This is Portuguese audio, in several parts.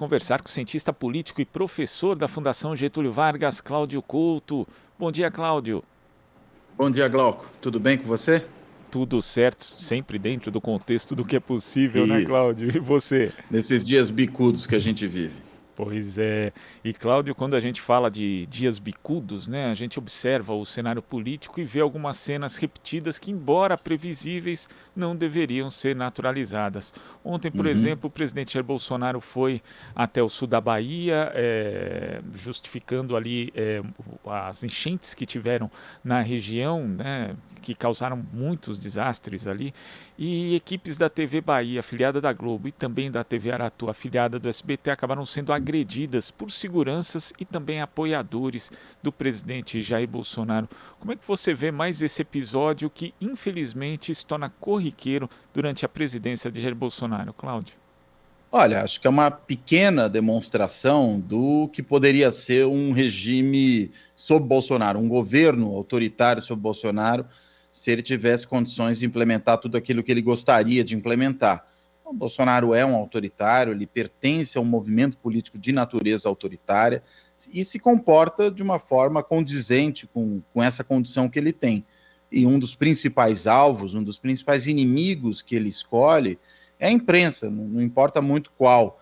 conversar com o cientista político e professor da Fundação Getúlio Vargas, Cláudio Couto. Bom dia, Cláudio. Bom dia, Glauco. Tudo bem com você? Tudo certo, sempre dentro do contexto do que é possível, né, Isso. Cláudio? E você? Nesses dias bicudos que a gente vive. Pois é. E Cláudio, quando a gente fala de dias bicudos, né, a gente observa o cenário político e vê algumas cenas repetidas que, embora previsíveis, não deveriam ser naturalizadas. Ontem, por Uhum. exemplo, o presidente Jair Bolsonaro foi até o sul da Bahia, justificando ali as enchentes que tiveram na região, né, que causaram muitos desastres ali, e equipes da TV Bahia, afiliada da Globo, e também da TV Aratu, afiliada do SBT, acabaram sendo agredidas por seguranças e também apoiadores do presidente Jair Bolsonaro. Como é que você vê mais esse episódio que, infelizmente, se torna corriqueiro durante a presidência de Jair Bolsonaro, Cláudio? Olha, acho que é uma pequena demonstração do que poderia ser um regime sob Bolsonaro, um governo autoritário sob Bolsonaro, se ele tivesse condições de implementar tudo aquilo que ele gostaria de implementar. O Bolsonaro é um autoritário, ele pertence a um movimento político de natureza autoritária e se comporta de uma forma condizente com essa condição que ele tem. E um dos principais alvos, um dos principais inimigos que ele escolhe é a imprensa, não importa muito qual.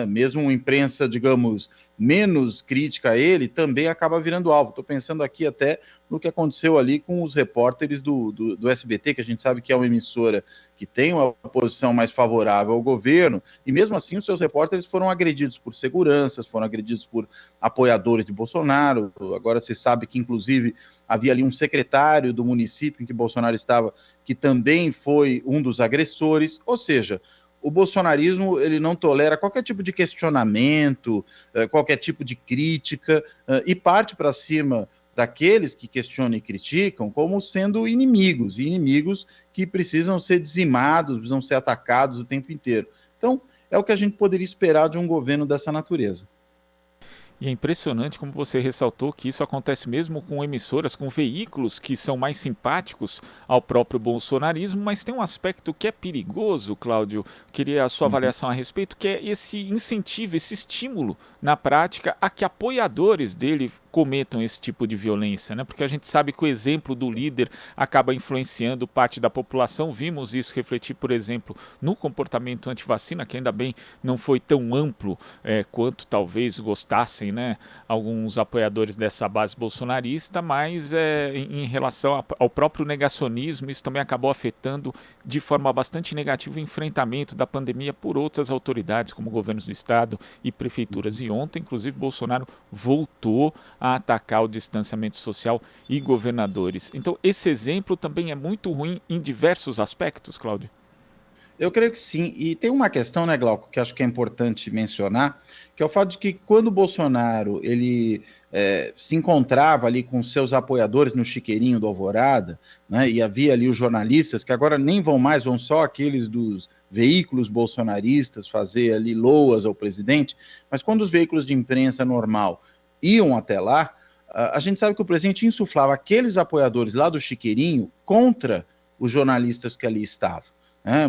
Mesmo uma imprensa, digamos, menos crítica a ele, também acaba virando alvo. Estou pensando aqui até no que aconteceu ali com os repórteres do SBT, que a gente sabe que é uma emissora que tem uma posição mais favorável ao governo, e mesmo assim os seus repórteres foram agredidos por seguranças, foram agredidos por apoiadores de Bolsonaro. Agora se sabe que, inclusive, havia ali um secretário do município em que Bolsonaro estava, que também foi um dos agressores, ou seja, o bolsonarismo ele não tolera qualquer tipo de questionamento, qualquer tipo de crítica, e parte para cima daqueles que questionam e criticam como sendo inimigos, e inimigos que precisam ser dizimados, precisam ser atacados o tempo inteiro. Então, é o que a gente poderia esperar de um governo dessa natureza. E é impressionante como você ressaltou que isso acontece mesmo com emissoras, com veículos que são mais simpáticos ao próprio bolsonarismo, mas tem um aspecto que é perigoso, Cláudio, queria a sua Uhum. avaliação a respeito, que é esse incentivo, esse estímulo na prática a que apoiadores dele cometam esse tipo de violência, né? Porque a gente sabe que o exemplo do líder acaba influenciando parte da população. Vimos isso refletir, por exemplo, no comportamento antivacina, que ainda bem não foi tão amplo quanto talvez gostassem, né, alguns apoiadores dessa base bolsonarista, mas em relação ao próprio negacionismo, isso também acabou afetando de forma bastante negativa o enfrentamento da pandemia por outras autoridades, como governos do estado e prefeituras. E ontem, inclusive, Bolsonaro voltou a atacar o distanciamento social e governadores. Então, esse exemplo também é muito ruim em diversos aspectos, Cláudio. Eu creio que sim. E tem uma questão, né, Glauco, que acho que é importante mencionar, que é o fato de que quando o Bolsonaro ele se encontrava ali com seus apoiadores no chiqueirinho do Alvorada, né, e havia ali os jornalistas, que agora nem vão mais, vão só aqueles dos veículos bolsonaristas fazer ali loas ao presidente, mas quando os veículos de imprensa normal iam até lá, a gente sabe que o presidente insuflava aqueles apoiadores lá do chiqueirinho contra os jornalistas que ali estavam.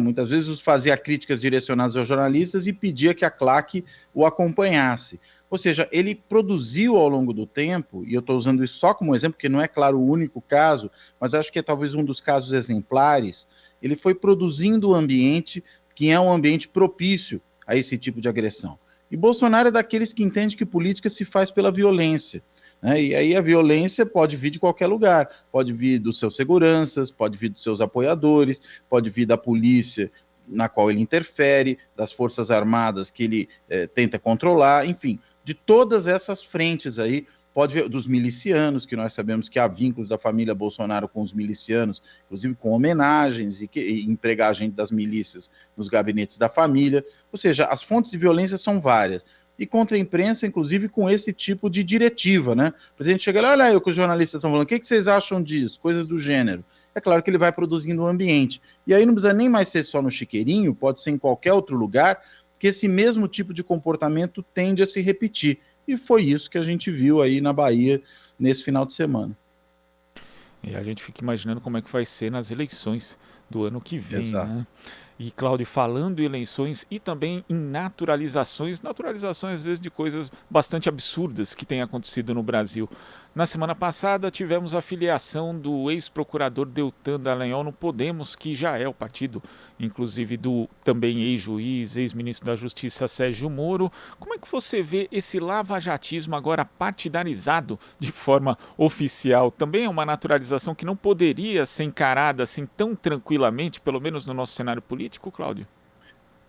Muitas vezes os fazia críticas direcionadas aos jornalistas e pedia que a claque o acompanhasse. Ou seja, ele produziu ao longo do tempo, e eu estou usando isso só como exemplo, porque não é, claro, o único caso, mas acho que é talvez um dos casos exemplares, ele foi produzindo um ambiente que é um ambiente propício a esse tipo de agressão. E Bolsonaro é daqueles que entende que política se faz pela violência. E aí a violência pode vir de qualquer lugar, pode vir dos seus seguranças, pode vir dos seus apoiadores, pode vir da polícia na qual ele interfere, das forças armadas que ele tenta controlar, enfim, de todas essas frentes aí, pode vir dos milicianos, que nós sabemos que há vínculos da família Bolsonaro com os milicianos, inclusive com homenagens e empregagem das milícias nos gabinetes da família, ou seja, as fontes de violência são várias e contra a imprensa, inclusive com esse tipo de diretiva, né? O presidente chega lá, olha aí o que os jornalistas estão falando, o que vocês acham disso? Coisas do gênero. É claro que ele vai produzindo um ambiente. E aí não precisa nem mais ser só no chiqueirinho, pode ser em qualquer outro lugar, que esse mesmo tipo de comportamento tende a se repetir. E foi isso que a gente viu aí na Bahia nesse final de semana. E a gente fica imaginando como é que vai ser nas eleições do ano que vem, Exato. né? E, Cláudio, falando em eleições e também em naturalizações, naturalizações às vezes de coisas bastante absurdas que têm acontecido no Brasil. Na semana passada tivemos a filiação do ex-procurador Deltan Dallagnol no Podemos, que já é o partido, inclusive do também ex-juiz, ex-ministro da Justiça Sérgio Moro. Como é que você vê esse lavajatismo agora partidarizado de forma oficial? Também é uma naturalização que não poderia ser encarada assim tão tranquilamente, pelo menos no nosso cenário político, Cláudio?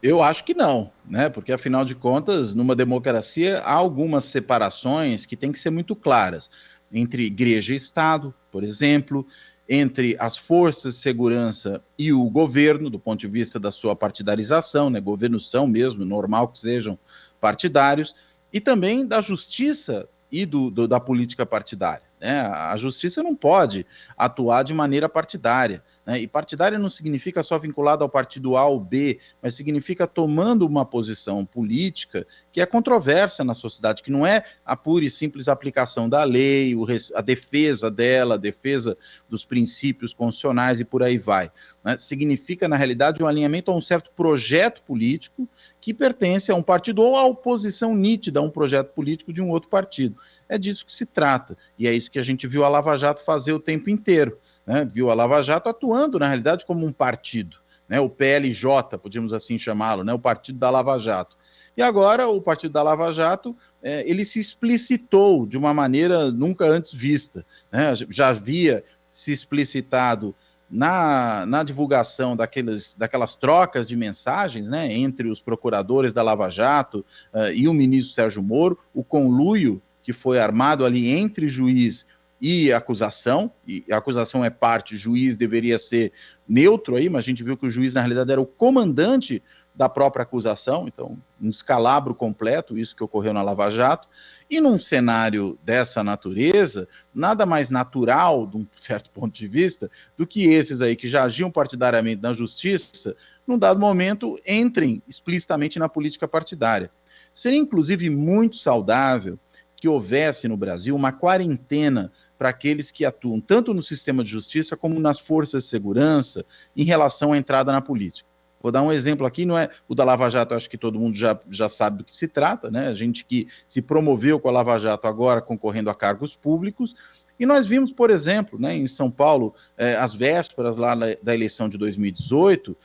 Eu acho que não, né? Porque afinal de contas, numa democracia, há algumas separações que têm que ser muito claras entre igreja e Estado, por exemplo, entre as forças de segurança e o governo, do ponto de vista da sua partidarização, né? Governos são mesmo, normal que sejam partidários, e também da justiça e da política partidária. Né? A justiça não pode atuar de maneira partidária. Né? E partidária não significa só vinculado ao partido A ou B, mas significa tomando uma posição política que é controversa na sociedade, que não é a pura e simples aplicação da lei, a defesa dela, a defesa dos princípios constitucionais e por aí vai. Né? Significa, na realidade, um alinhamento a um certo projeto político que pertence a um partido ou a oposição nítida a um projeto político de um outro partido. É disso que se trata, e é isso que a gente viu a Lava Jato fazer o tempo inteiro. Né? Viu a Lava Jato atuando, na realidade, como um partido, né? O PLJ, podíamos assim chamá-lo, né? O Partido da Lava Jato. E agora o Partido da Lava Jato, ele se explicitou de uma maneira nunca antes vista. Né? Já havia se explicitado na divulgação daquelas trocas de mensagens, né, entre os procuradores da Lava Jato e o ministro Sérgio Moro, o conluio que foi armado ali entre juiz e acusação, e a acusação é parte, o juiz deveria ser neutro aí, mas a gente viu que o juiz, na realidade, era o comandante da própria acusação, então um descalabro completo, isso que ocorreu na Lava Jato, e num cenário dessa natureza, nada mais natural, de um certo ponto de vista, do que esses aí que já agiam partidariamente na justiça, num dado momento, entrem explicitamente na política partidária. Seria, inclusive, muito saudável que houvesse no Brasil uma quarentena para aqueles que atuam tanto no sistema de justiça como nas forças de segurança em relação à entrada na política. Vou dar um exemplo aqui, não é o da Lava Jato, acho que todo mundo já sabe do que se trata, né? A gente que se promoveu com a Lava Jato agora concorrendo a cargos públicos, e nós vimos, por exemplo, né, em São Paulo, às vésperas lá da eleição de 2018,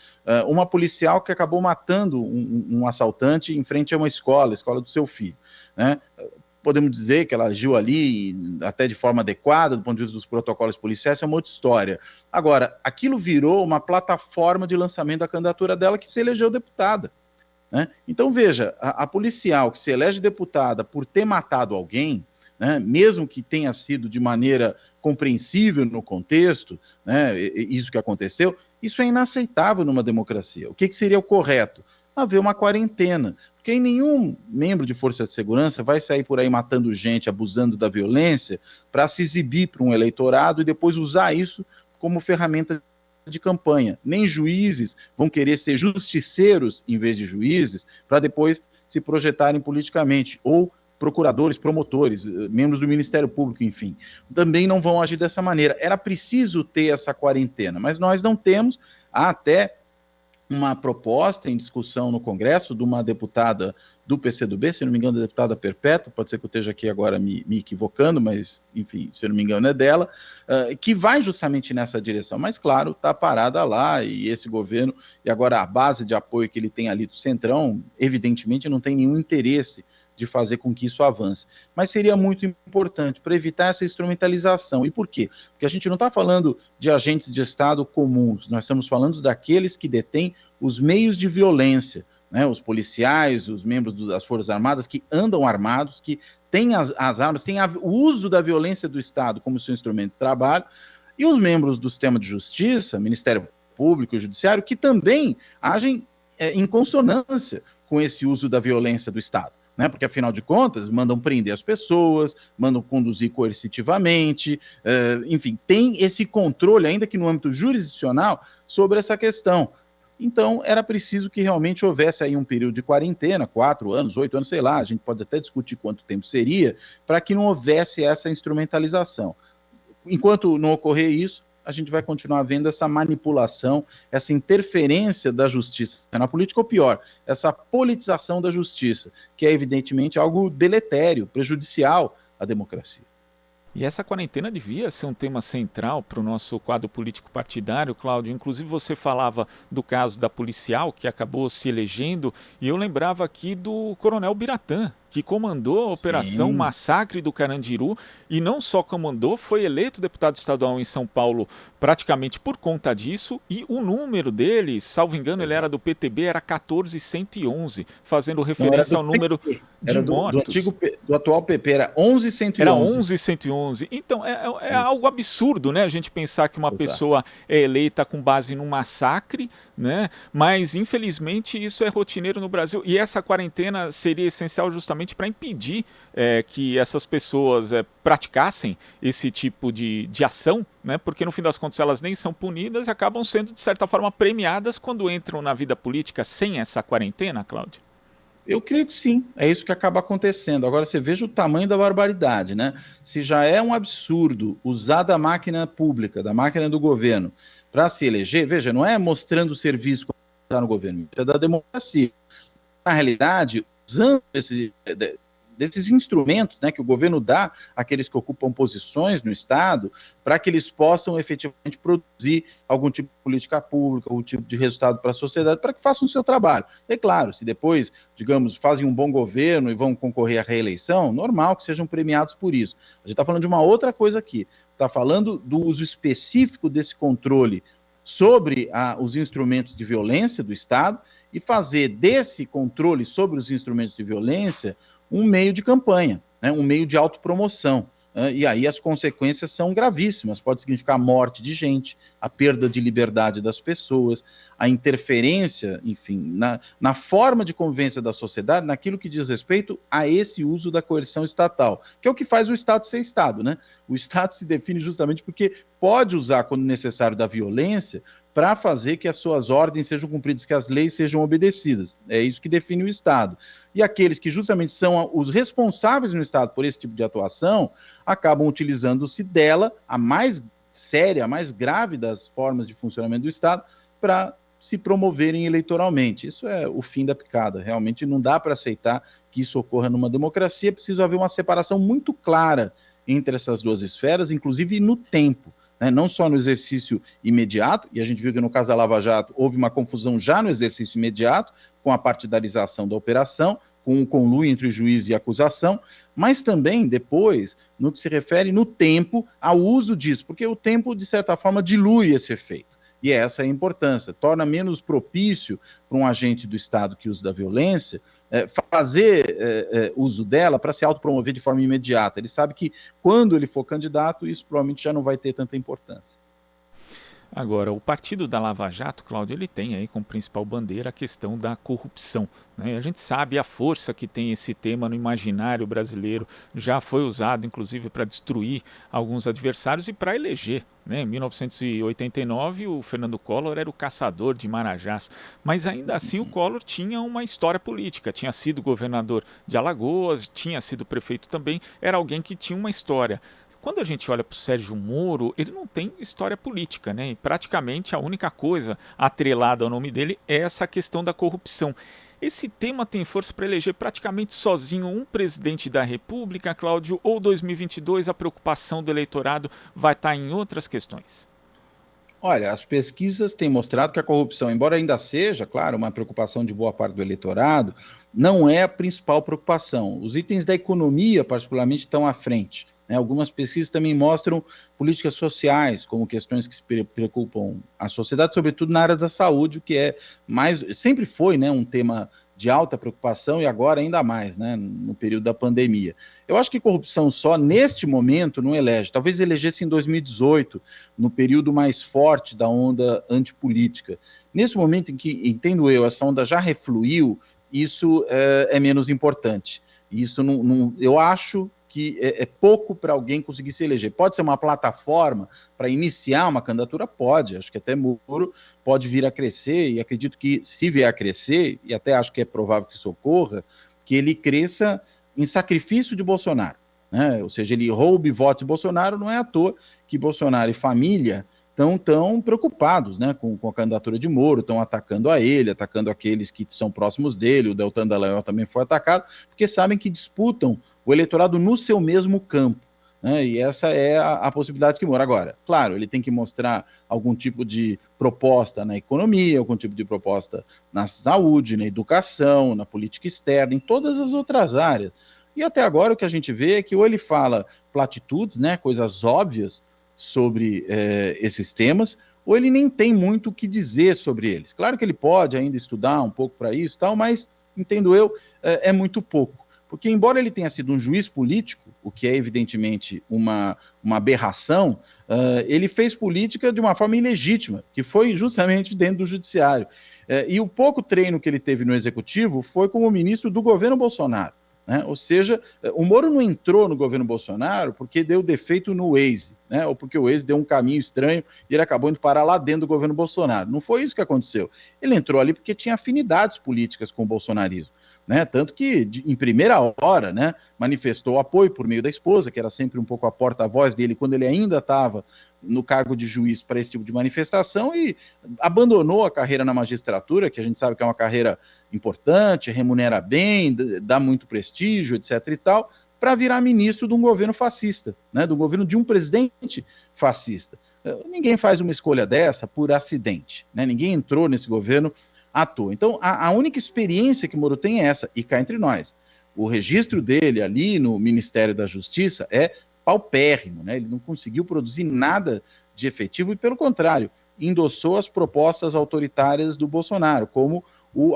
uma policial que acabou matando um assaltante em frente a uma escola, a escola do seu filho, né? Podemos dizer que ela agiu ali até de forma adequada, do ponto de vista dos protocolos policiais, é uma outra história. Agora, aquilo virou uma plataforma de lançamento da candidatura dela que se elegeu deputada. Né? Então, veja, a policial que se elege deputada por ter matado alguém, né, mesmo que tenha sido de maneira compreensível no contexto, né, isso que aconteceu, isso é inaceitável numa democracia. O que seria o correto? Haver uma quarentena, porque nenhum membro de força de segurança vai sair por aí matando gente, abusando da violência, para se exibir para um eleitorado e depois usar isso como ferramenta de campanha. Nem juízes vão querer ser justiceiros em vez de juízes, para depois se projetarem politicamente, ou procuradores, promotores, membros do Ministério Público, enfim, também não vão agir dessa maneira. Era preciso ter essa quarentena, mas nós não temos. Há até uma proposta em discussão no Congresso de uma deputada do PCdoB, se não me engano, a deputada Perpétua, pode ser que eu esteja aqui agora me equivocando, mas, enfim, se não me engano é dela, que vai justamente nessa direção. Mas, claro, está parada lá, e esse governo, e agora a base de apoio que ele tem ali do Centrão, evidentemente não tem nenhum interesse de fazer com que isso avance. Mas seria muito importante para evitar essa instrumentalização. E por quê? Porque a gente não está falando de agentes de Estado comuns, nós estamos falando daqueles que detêm os meios de violência, né? Os policiais, os membros das Forças Armadas que andam armados, que têm as armas, têm o uso da violência do Estado como seu instrumento de trabalho, e os membros do sistema de justiça, Ministério Público e Judiciário, que também agem em consonância com esse uso da violência do Estado. Né? Porque, afinal de contas, mandam prender as pessoas, mandam conduzir coercitivamente, enfim, tem esse controle, ainda que no âmbito jurisdicional, sobre essa questão. Então, era preciso que realmente houvesse aí um período de quarentena, 4 anos, 8 anos, sei lá, a gente pode até discutir quanto tempo seria, para que não houvesse essa instrumentalização. Enquanto não ocorrer isso, a gente vai continuar vendo essa manipulação, essa interferência da justiça na política, ou pior, essa politização da justiça, que é evidentemente algo deletério, prejudicial à democracia. E essa quarentena devia ser um tema central para o nosso quadro político partidário, Cláudio. Inclusive você falava do caso da policial que acabou se elegendo, e eu lembrava aqui do Coronel Biratã, que comandou a Operação Sim. Massacre do Carandiru, e não só comandou, foi eleito deputado estadual em São Paulo praticamente por conta disso, e o número dele, salvo engano, ele era do PTB, era 14111, fazendo referência ao número de Era do mortos. do atual PP, era 11.111. Era 11.111. Então, é algo absurdo, né? A gente pensar que uma Exato. pessoa é eleita com base num massacre, né? Mas, infelizmente, isso é rotineiro no Brasil. E essa quarentena seria essencial justamente para impedir que essas pessoas praticassem esse tipo de ação, né? Porque, no fim das contas, elas nem são punidas e acabam sendo, de certa forma, premiadas quando entram na vida política sem essa quarentena, Cláudio. Eu creio que sim, é isso que acaba acontecendo. Agora você veja o tamanho da barbaridade, né? Se já é um absurdo usar da máquina pública, da máquina do governo, para se eleger, veja, não é mostrando o serviço como está no governo, é da democracia. Na realidade, usando desses instrumentos, né, que o governo dá àqueles que ocupam posições no Estado, para que eles possam efetivamente produzir algum tipo de política pública, algum tipo de resultado para a sociedade, para que façam o seu trabalho. É claro, se depois, digamos, fazem um bom governo e vão concorrer à reeleição, normal que sejam premiados por isso. A gente está falando de uma outra coisa aqui, está falando do uso específico desse controle sobre os instrumentos de violência do Estado e fazer desse controle sobre os instrumentos de violência um meio de campanha, né, um meio de autopromoção. E aí as consequências são gravíssimas, pode significar a morte de gente, a perda de liberdade das pessoas, a interferência, enfim, na forma de convivência da sociedade, naquilo que diz respeito a esse uso da coerção estatal, que é o que faz o Estado ser Estado, né? O Estado se define justamente porque pode usar, quando necessário, da violência para fazer que as suas ordens sejam cumpridas, que as leis sejam obedecidas. É isso que define o Estado. E aqueles que justamente são os responsáveis no Estado por esse tipo de atuação, acabam utilizando-se dela, a mais séria, a mais grave das formas de funcionamento do Estado, para se promoverem eleitoralmente. Isso é o fim da picada. Realmente não dá para aceitar que isso ocorra numa democracia. É preciso haver uma separação muito clara entre essas duas esferas, inclusive no tempo. Não só no exercício imediato, e a gente viu que no caso da Lava Jato houve uma confusão já no exercício imediato, com a partidarização da operação, com o conluio entre juiz e acusação, mas também depois, no que se refere no tempo, ao uso disso, porque o tempo, de certa forma, dilui esse efeito. E essa é a importância, torna menos propício para um agente do Estado que usa da violência fazer uso dela para se autopromover de forma imediata. Ele sabe que quando ele for candidato, isso provavelmente já não vai ter tanta importância. Agora, o partido da Lava Jato, Cláudio, ele tem aí como principal bandeira a questão da corrupção, né? A gente sabe a força que tem esse tema no imaginário brasileiro, já foi usado inclusive para destruir alguns adversários e para eleger, né? Em 1989 o Fernando Collor era o caçador de marajás, mas ainda assim o Collor tinha uma história política, tinha sido governador de Alagoas, tinha sido prefeito também, era alguém que tinha uma história. Quando a gente olha para o Sérgio Moro, ele não tem história política, né? E praticamente a única coisa atrelada ao nome dele é essa questão da corrupção. Esse tema tem força para eleger praticamente sozinho um presidente da República, Cláudio, ou 2022 a preocupação do eleitorado vai estar em outras questões? Olha, as pesquisas têm mostrado que a corrupção, embora ainda seja, claro, uma preocupação de boa parte do eleitorado, não é a principal preocupação. Os itens da economia, particularmente, estão à frente. Algumas pesquisas também mostram políticas sociais como questões que se preocupam a sociedade, sobretudo na área da saúde, o que é sempre foi, né, um tema de alta preocupação e agora ainda mais, né, no período da pandemia. Eu acho que corrupção só neste momento não elege, talvez elegesse em 2018, no período mais forte da onda antipolítica. Nesse momento em que, entendo eu, essa onda já refluiu, isso é menos importante. Isso eu acho que é pouco para alguém conseguir se eleger. Pode ser uma plataforma para iniciar uma candidatura? Pode, acho que até Moro pode vir a crescer, e acredito que se vier a crescer, e até acho que é provável que isso ocorra, que ele cresça em sacrifício de Bolsonaro, né? Ou seja, ele roube votos de Bolsonaro, não é à toa que Bolsonaro e família estão tão preocupados, né, com a candidatura de Moro, estão atacando a ele, atacando aqueles que são próximos dele, o Deltan Dallagnol também foi atacado, porque sabem que disputam o eleitorado no seu mesmo campo. Né, e essa é a possibilidade que Moro. Agora, claro, ele tem que mostrar algum tipo de proposta na economia, algum tipo de proposta na saúde, na educação, na política externa, em todas as outras áreas. E até agora o que a gente vê é que ou ele fala platitudes, né, coisas óbvias sobre esses temas, ou ele nem tem muito o que dizer sobre eles. Claro que ele pode ainda estudar um pouco para isso, tal, mas, entendo eu, é muito pouco. Porque, embora ele tenha sido um juiz político, o que é evidentemente uma aberração, ele fez política de uma forma ilegítima, que foi justamente dentro do judiciário. E o pouco treino que ele teve no executivo foi como ministro do governo Bolsonaro. Né? Ou seja, o Moro não entrou no governo Bolsonaro porque deu defeito no Waze, né? Ou porque o Waze deu um caminho estranho e ele acabou indo parar lá dentro do governo Bolsonaro. Não foi isso que aconteceu. Ele entrou ali porque tinha afinidades políticas com o bolsonarismo. Né? Tanto que, em primeira hora, né, manifestou apoio por meio da esposa, que era sempre um pouco a porta-voz dele, quando ele ainda estava no cargo de juiz para esse tipo de manifestação, e abandonou a carreira na magistratura, que a gente sabe que é uma carreira importante, remunera bem, dá muito prestígio, etc. e tal, para virar ministro de um governo fascista, né, do governo de um presidente fascista. Ninguém faz uma escolha dessa por acidente, né? Ninguém entrou nesse governo à toa. Então, a única experiência que Moro tem é essa, e cá entre nós. O registro dele ali no Ministério da Justiça é paupérrimo, né? Ele não conseguiu produzir nada de efetivo e, pelo contrário, endossou as propostas autoritárias do Bolsonaro, como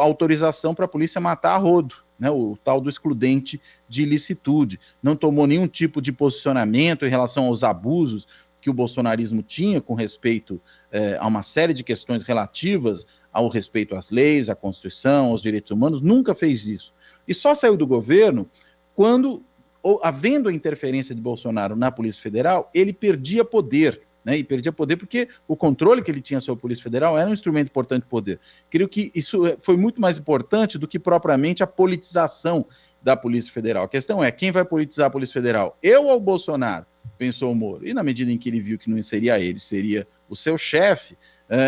a autorização para a polícia matar a rodo, né? O tal do excludente de ilicitude. Não tomou nenhum tipo de posicionamento em relação aos abusos que o bolsonarismo tinha com respeito a uma série de questões relativas ao respeito às leis, à Constituição, aos direitos humanos, nunca fez isso. E só saiu do governo quando, havendo a interferência de Bolsonaro na Polícia Federal, ele perdia poder, né? E perdia poder porque o controle que ele tinha sobre a Polícia Federal era um instrumento importante de poder. Creio que isso foi muito mais importante do que propriamente a politização da Polícia Federal. A questão é, quem vai politizar a Polícia Federal? Eu ou o Bolsonaro? Pensou o Moro. E na medida em que ele viu que não seria ele, seria o seu chefe,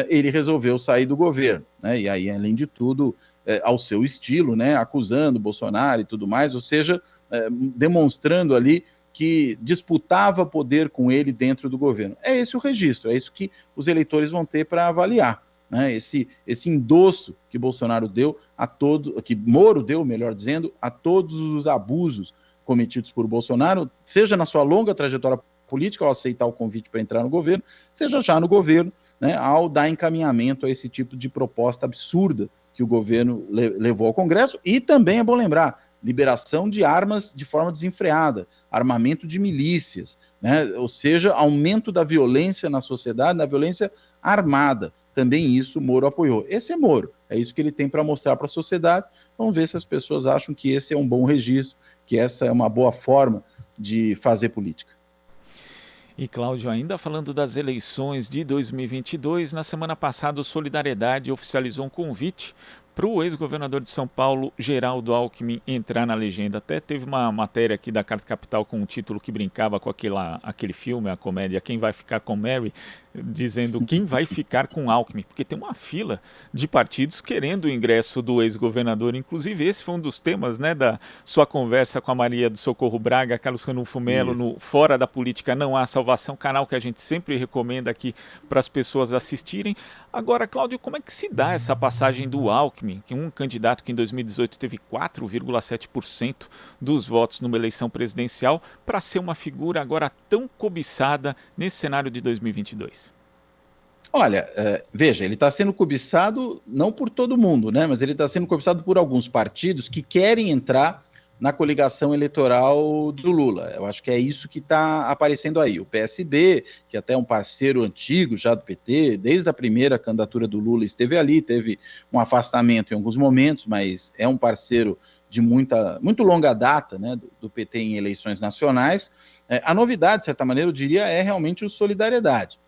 ele resolveu sair do governo, né? E aí, além de tudo, ao seu estilo, né, acusando Bolsonaro e tudo mais, ou seja, demonstrando ali que disputava poder com ele dentro do governo. É esse o registro, é isso que os eleitores vão ter para avaliar, né? Esse endosso que Bolsonaro deu que Moro deu, melhor dizendo, a todos os abusos cometidos por Bolsonaro, seja na sua longa trajetória política, ao aceitar o convite para entrar no governo, seja já no governo, né, ao dar encaminhamento a esse tipo de proposta absurda que o governo levou ao Congresso. E também é bom lembrar, liberação de armas de forma desenfreada, armamento de milícias, né, ou seja, aumento da violência na sociedade, da violência armada. Também isso Moro apoiou. Esse é Moro, é isso que ele tem para mostrar para a sociedade. Vamos ver se as pessoas acham que esse é um bom registro, que essa é uma boa forma de fazer política. E Cláudio, ainda falando das eleições de 2022, na semana passada o Solidariedade oficializou um convite para o ex-governador de São Paulo, Geraldo Alckmin, entrar na legenda. Até teve uma matéria aqui da Carta Capital com um título que brincava com aquele filme, a comédia Quem Vai Ficar com Mary, dizendo quem vai ficar com Alckmin, porque tem uma fila de partidos querendo o ingresso do ex-governador. Inclusive esse foi um dos temas, né, da sua conversa com a Maria do Socorro Braga, Carlos Ranulfo Melo, no Fora da Política Não Há Salvação, canal que a gente sempre recomenda aqui para as pessoas assistirem. Agora, Cláudio, como é que se dá essa passagem do Alckmin, que é um candidato que em 2018 teve 4,7% dos votos numa eleição presidencial, para ser uma figura agora tão cobiçada nesse cenário de 2022? Olha, veja, ele está sendo cobiçado não por todo mundo, né? Mas ele está sendo cobiçado por alguns partidos que querem entrar na coligação eleitoral do Lula. Eu acho que é isso que está aparecendo aí. O PSB, que até é um parceiro antigo já do PT, desde a primeira candidatura do Lula esteve ali, teve um afastamento em alguns momentos, mas é um parceiro de muito longa data, né, do PT em eleições nacionais. A novidade, de certa maneira, eu diria, é realmente o Solidariedade,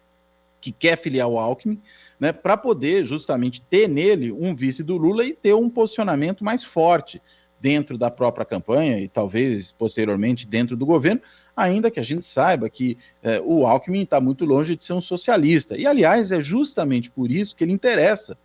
que quer filiar o Alckmin, né, para poder justamente ter nele um vice do Lula e ter um posicionamento mais forte dentro da própria campanha e talvez posteriormente dentro do governo, ainda que a gente saiba que o Alckmin está muito longe de ser um socialista. E, aliás, é justamente por isso que ele interessa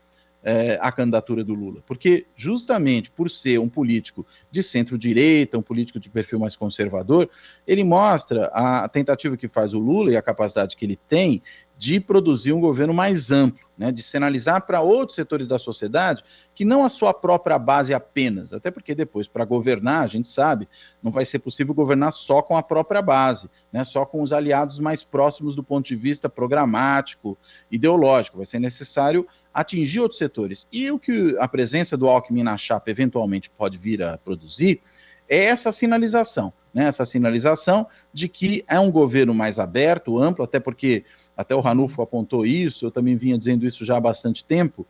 a candidatura do Lula, porque justamente por ser um político de centro-direita, um político de perfil mais conservador, ele mostra a tentativa que faz o Lula e a capacidade que ele tem de produzir um governo mais amplo, né, de sinalizar para outros setores da sociedade que não a sua própria base apenas, até porque depois, para governar, a gente sabe, não vai ser possível governar só com a própria base, né, só com os aliados mais próximos do ponto de vista programático, ideológico, vai ser necessário atingir outros setores. E o que a presença do Alckmin na chapa eventualmente pode vir a produzir é essa sinalização, né, essa sinalização de que é um governo mais aberto, amplo, até porque até o Ranulfo apontou isso, eu também vinha dizendo isso já há bastante tempo,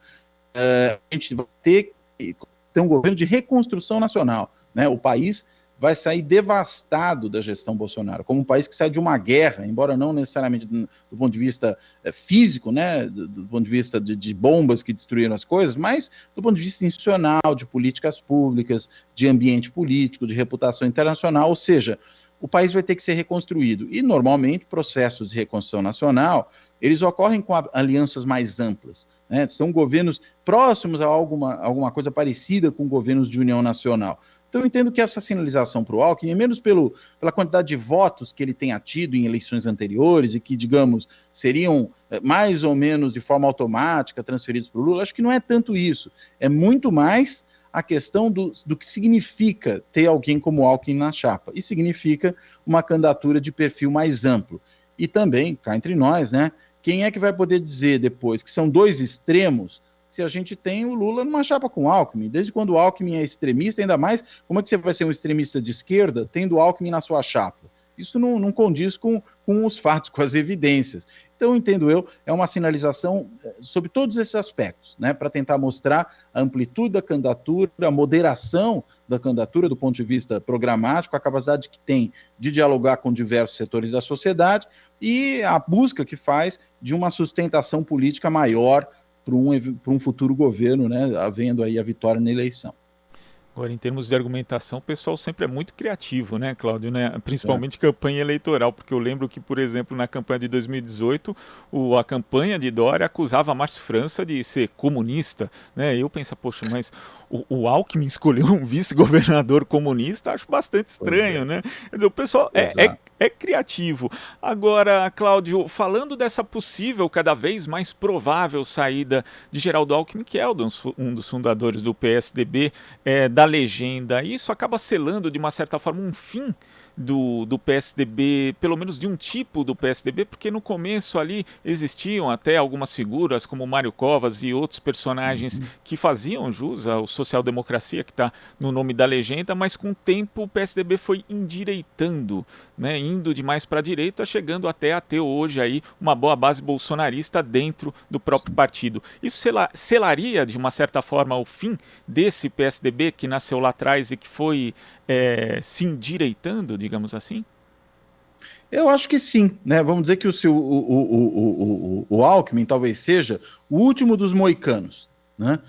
a gente vai ter que ter um governo de reconstrução nacional, né? O país vai sair devastado da gestão Bolsonaro, como um país que sai de uma guerra, embora não necessariamente do ponto de vista físico, né, do ponto de vista de bombas que destruíram as coisas, mas do ponto de vista institucional, de políticas públicas, de ambiente político, de reputação internacional, ou seja, o país vai ter que ser reconstruído. E, normalmente, processos de reconstrução nacional, eles ocorrem com alianças mais amplas, né? São governos próximos a alguma coisa parecida com governos de união nacional. Então, eu entendo que essa sinalização para o Alckmin, menos pela quantidade de votos que ele tenha tido em eleições anteriores e que, digamos, seriam mais ou menos de forma automática transferidos para o Lula, acho que não é tanto isso. É muito mais a questão do que significa ter alguém como Alckmin na chapa. E significa uma candidatura de perfil mais amplo. E também, cá entre nós, né, quem é que vai poder dizer depois que são dois extremos se a gente tem o Lula numa chapa com o Alckmin? Desde quando o Alckmin é extremista, ainda mais, como é que você vai ser um extremista de esquerda tendo o Alckmin na sua chapa? Isso não condiz com os fatos, com as evidências. Então, entendo eu, é uma sinalização sobre todos esses aspectos, né, para tentar mostrar a amplitude da candidatura, a moderação da candidatura do ponto de vista programático, a capacidade que tem de dialogar com diversos setores da sociedade e a busca que faz de uma sustentação política maior para um futuro governo, né, havendo aí a vitória na eleição. Agora, em termos de argumentação, o pessoal sempre é muito criativo, né, Cláudio? Né? Principalmente campanha eleitoral, porque eu lembro que, por exemplo, na campanha de 2018, a campanha de Dória acusava a Márcio França de ser comunista, né? E eu penso, poxa, mas o Alckmin escolheu um vice-governador comunista, acho bastante estranho, né? O pessoal é criativo. Agora, Cláudio, falando dessa possível, cada vez mais provável saída de Geraldo Alckmin, que é um dos fundadores do PSDB, da legenda, isso acaba selando de uma certa forma um fim do PSDB, pelo menos de um tipo do PSDB, porque no começo ali existiam até algumas figuras como Mário Covas e outros personagens que faziam jus à social-democracia, que está no nome da legenda, mas com o tempo o PSDB foi endireitando, né, indo demais para a direita, chegando até a ter hoje aí uma boa base bolsonarista dentro do próprio partido. Isso selaria de uma certa forma o fim desse PSDB que nasceu lá atrás e que foi se endireitando, digamos assim? Eu acho que sim, né? Vamos dizer que o Alckmin talvez seja o último dos moicanos, né?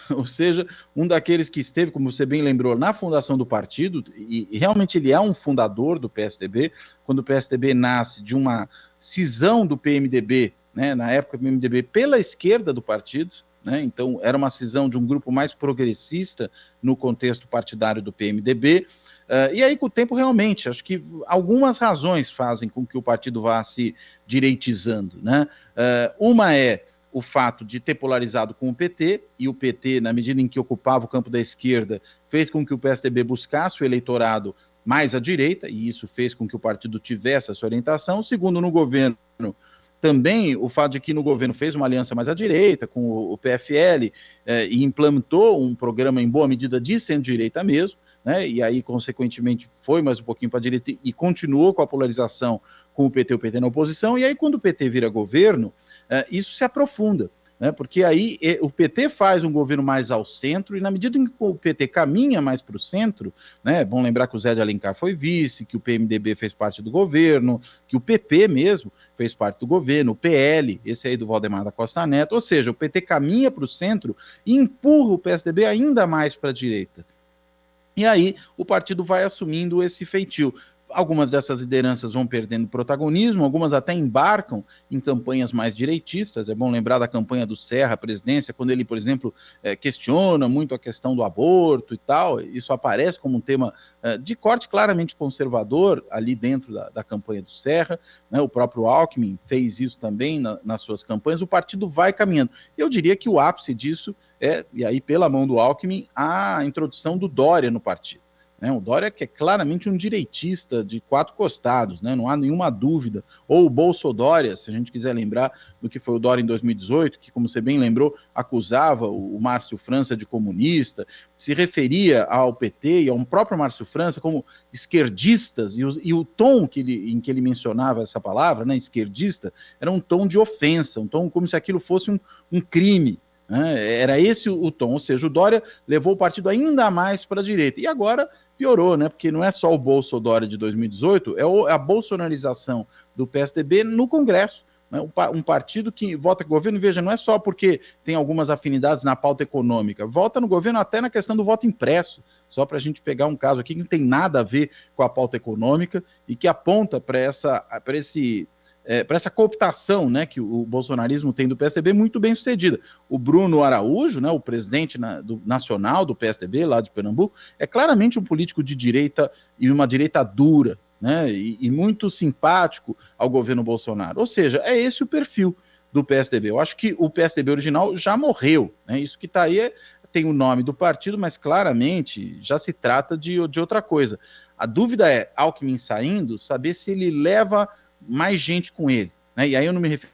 Ou seja, um daqueles que esteve, como você bem lembrou, na fundação do partido, e realmente ele é um fundador do PSDB, quando o PSDB nasce de uma cisão do PMDB, né? Na época do PMDB, pela esquerda do partido, né? Então era uma cisão de um grupo mais progressista no contexto partidário do PMDB. E aí, com o tempo, realmente, acho que algumas razões fazem com que o partido vá se direitizando, né? Uma é o fato de ter polarizado com o PT, e o PT, na medida em que ocupava o campo da esquerda, fez com que o PSDB buscasse o eleitorado mais à direita, e isso fez com que o partido tivesse essa orientação. Segundo, no governo, também o fato de que no governo fez uma aliança mais à direita, com o PFL, e implantou um programa em boa medida de centro-direita mesmo, né? E aí, consequentemente, foi mais um pouquinho para a direita e continuou com a polarização com o PT na oposição. E aí, quando o PT vira governo, isso se aprofunda, né? Porque aí o PT faz um governo mais ao centro, e na medida em que o PT caminha mais para o centro, né? Bom lembrar que o Zé de Alencar foi vice, que o PMDB fez parte do governo, que o PP mesmo fez parte do governo, o PL, esse aí do Valdemar da Costa Neto, ou seja, o PT caminha para o centro e empurra o PSDB ainda mais para a direita. E aí o partido vai assumindo esse feitio. Algumas dessas lideranças vão perdendo protagonismo, algumas até embarcam em campanhas mais direitistas. É bom lembrar da campanha do Serra à presidência, quando ele, por exemplo, questiona muito a questão do aborto e tal. Isso aparece como um tema de corte claramente conservador ali dentro da campanha do Serra, né? O próprio Alckmin fez isso também nas suas campanhas. O partido vai caminhando. Eu diria que o ápice disso é, e aí pela mão do Alckmin, a introdução do Dória no partido. O Dória, que é claramente um direitista de quatro costados, né? Não há nenhuma dúvida. Ou o Bolsodória, se a gente quiser lembrar do que foi o Dória em 2018, que, como você bem lembrou, acusava o Márcio França de comunista, se referia ao PT e ao próprio Márcio França como esquerdistas, e o tom em que ele mencionava essa palavra, né, esquerdista, era um tom de ofensa, um tom como se aquilo fosse um crime. Era esse o tom, ou seja, o Dória levou o partido ainda mais para a direita, e agora piorou, né? Porque não é só o Bolsodória de 2018, é a bolsonarização do PSDB no Congresso, né? Um partido que vota com o governo, veja, não é só porque tem algumas afinidades na pauta econômica, vota no governo até na questão do voto impresso, só para a gente pegar um caso aqui que não tem nada a ver com a pauta econômica e que aponta para essa cooptação, né, que o bolsonarismo tem do PSDB muito bem sucedida. O Bruno Araújo, né, o presidente nacional do PSDB, lá de Pernambuco, é claramente um político de direita e uma direita dura, né, e muito simpático ao governo Bolsonaro. Ou seja, é esse o perfil do PSDB. Eu acho que o PSDB original já morreu, né, isso que está aí tem o nome do partido, mas claramente já se trata de outra coisa. A dúvida é, Alckmin saindo, saber se ele leva mais gente com ele, né? E aí eu não me refiro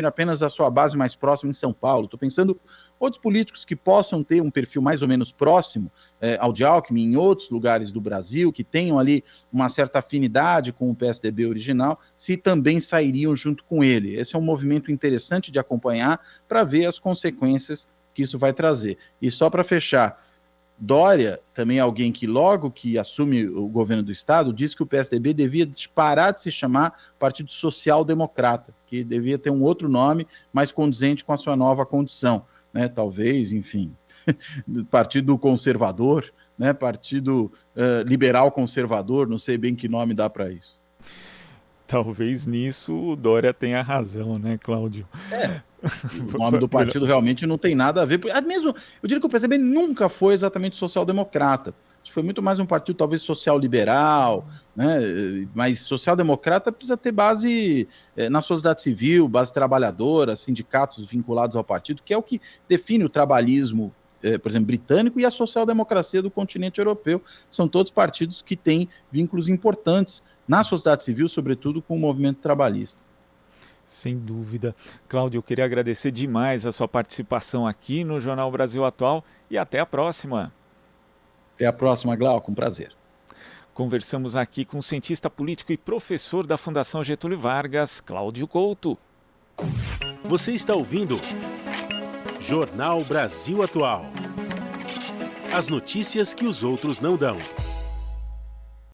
apenas à sua base mais próxima em São Paulo, estou pensando outros políticos que possam ter um perfil mais ou menos próximo ao de Alckmin em outros lugares do Brasil, que tenham ali uma certa afinidade com o PSDB original, se também sairiam junto com ele. Esse é um movimento interessante de acompanhar para ver as consequências que isso vai trazer. E só para fechar, Dória, também alguém que logo que assume o governo do estado, disse que o PSDB devia parar de se chamar Partido Social Democrata, que devia ter um outro nome mais condizente com a sua nova condição, né? Talvez, enfim, Partido Conservador, né? Partido Liberal Conservador, não sei bem que nome dá para isso. Talvez nisso o Dória tenha razão, né, Cláudio? O nome do partido realmente não tem nada a ver. Mesmo, eu diria que o PSDB nunca foi exatamente social-democrata. Foi muito mais um partido talvez social-liberal, né? Mas social-democrata precisa ter base na sociedade civil, base trabalhadora, sindicatos vinculados ao partido, que é o que define o trabalhismo, por exemplo, britânico e a social-democracia do continente europeu. São todos partidos que têm vínculos importantes na sociedade civil, sobretudo com o movimento trabalhista. Sem dúvida. Cláudio, eu queria agradecer demais a sua participação aqui no Jornal Brasil Atual e até a próxima. Até a próxima, Glauco, um prazer. Conversamos aqui com o cientista político e professor da Fundação Getúlio Vargas, Cláudio Couto. Você está ouvindo Jornal Brasil Atual. As notícias que os outros não dão.